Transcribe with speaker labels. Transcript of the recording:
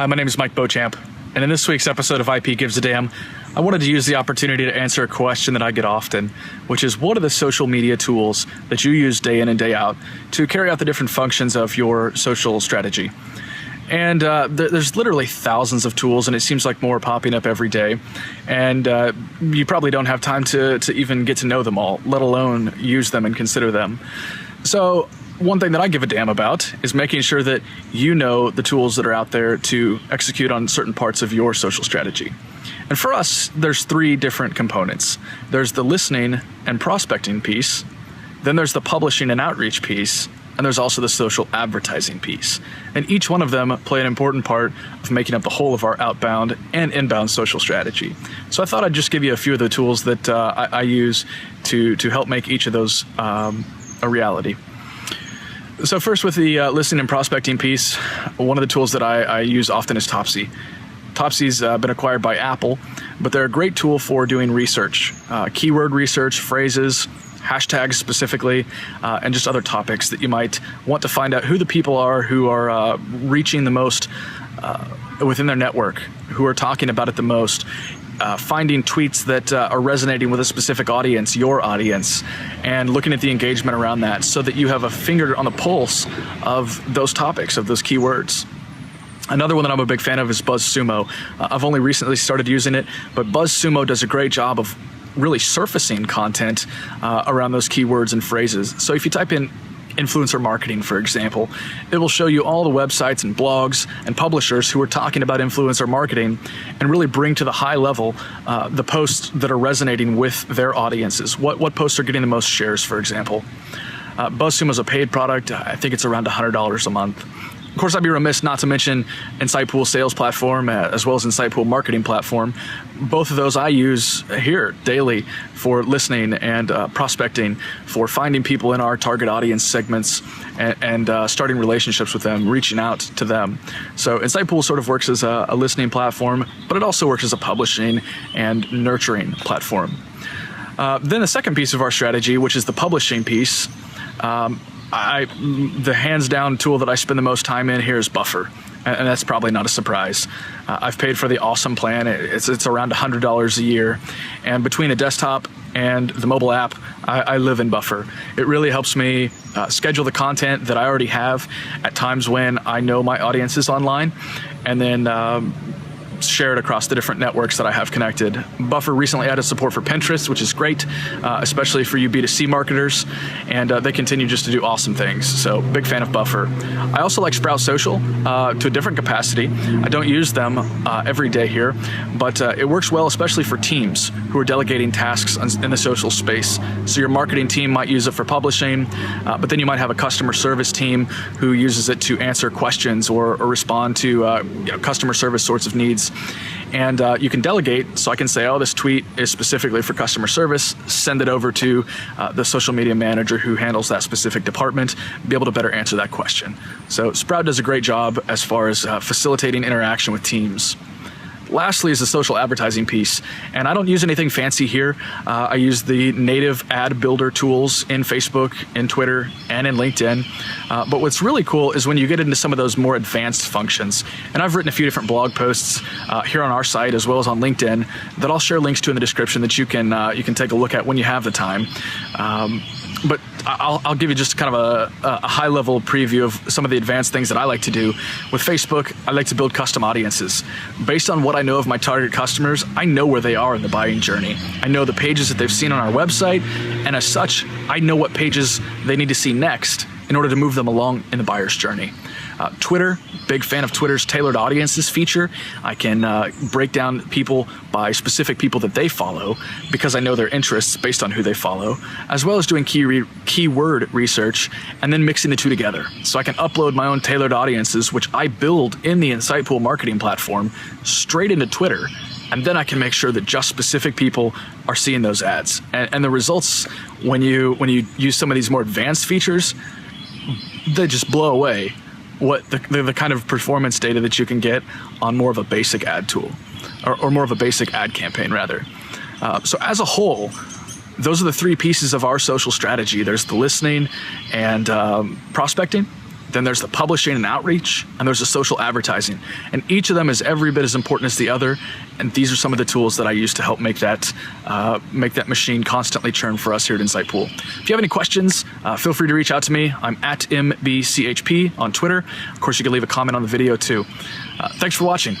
Speaker 1: Hi, my name is Mike Beauchamp, and in this week's episode of IP Gives a Damn, I wanted to use the opportunity to answer a question that I get often, which is what are the social media tools that you use day in and day out to carry out the different functions of your social strategy? And there's literally thousands of tools, and it seems like more are popping up every day. And you probably don't have time to even get to know them all, let alone use them and consider them. So one thing that I give a damn about is making sure that you know the tools that are out there to execute on certain parts of your social strategy. And for us, there's three different components. There's the listening and prospecting piece, then there's the publishing and outreach piece, and there's also the social advertising piece. And each one of them play an important part of making up the whole of our outbound and inbound social strategy. So I thought I'd just give you a few of the tools that I use to help make each of those a reality. So first, with the listening and prospecting piece, one of the tools that I use often is TopSee. TopSee's been acquired by Apple, but they're a great tool for doing research, keyword research, phrases, hashtags specifically, and just other topics that you might want to find out who the people are who are reaching the most within their network, who are talking about it the most. Finding tweets that are resonating with a specific audience, your audience, and looking at the engagement around that so that you have a finger on the pulse of those topics, of those keywords. Another one that I'm a big fan of is BuzzSumo. I've only recently started using it, but BuzzSumo does a great job of really surfacing content around those keywords and phrases. So if you type in influencer marketing, for example, it will show you all the websites and blogs and publishers who are talking about influencer marketing and really bring to the high level the posts that are resonating with their audiences. What posts are getting the most shares, for example. BuzzSumo is a paid product. I think it's around $100 a month. Of course, I'd be remiss not to mention Insightpool sales platform as well as Insightpool marketing platform. Both of those I use here daily for listening and prospecting, for finding people in our target audience segments and starting relationships with them, reaching out to them. So Insightpool sort of works as a listening platform, but it also works as a publishing and nurturing platform. Then the second piece of our strategy, which is the publishing piece, the hands down tool that I spend the most time in here is Buffer, and that's probably not a surprise. I've paid for the awesome plan. It's around $100 a year, and between the desktop and the mobile app, I live in Buffer. It really helps me schedule the content that I already have at times when I know my audience is online, and then share it across the different networks that I have connected. Buffer recently added support for Pinterest, which is great, especially for you B2C marketers, and they continue just to do awesome things. So big fan of Buffer. I also like Sprout Social to a different capacity. I don't use them every day here, but it works well, especially for teams who are delegating tasks in the social space. So your marketing team might use it for publishing, but then you might have a customer service team who uses it to answer questions or respond to customer service sorts of needs. And you can delegate, so I can say, oh, this tweet is specifically for customer service, send it over to the social media manager who handles that specific department, be able to better answer that question. So Sprout does a great job as far as facilitating interaction with teams. Lastly is the social advertising piece, and I don't use anything fancy here. I use the native ad builder tools in Facebook, in Twitter, and in LinkedIn. But what's really cool is when you get into some of those more advanced functions. And I've written a few different blog posts here on our site as well as on LinkedIn that I'll share links to in the description that you can take a look at when you have the time. But I'll give you just kind of a high-level preview of some of the advanced things that I like to do. With Facebook, I like to build custom audiences. Based on what I know of my target customers, I know where they are in the buying journey. I know the pages that they've seen on our website, and as such, I know what pages they need to see next in order to move them along in the buyer's journey. Twitter, big fan of Twitter's tailored audiences feature. I can break down people by specific people that they follow because I know their interests based on who they follow, as well as doing keyword research and then mixing the two together. So I can upload my own tailored audiences, which I build in the Insightpool marketing platform, straight into Twitter, and then I can make sure that just specific people are seeing those ads. And the results, when you use some of these more advanced features, they just blow away what the kind of performance data that you can get on more of a basic ad tool, or more of a basic ad campaign rather. So as a whole, those are the three pieces of our social strategy. There's the listening and prospecting, then there's the publishing and outreach, and there's the social advertising. And each of them is every bit as important as the other. And these are some of the tools that I use to help make that machine constantly churn for us here at Insightpool. If you have any questions, feel free to reach out to me. I'm at MBCHP on Twitter. Of course, you can leave a comment on the video too. Thanks for watching.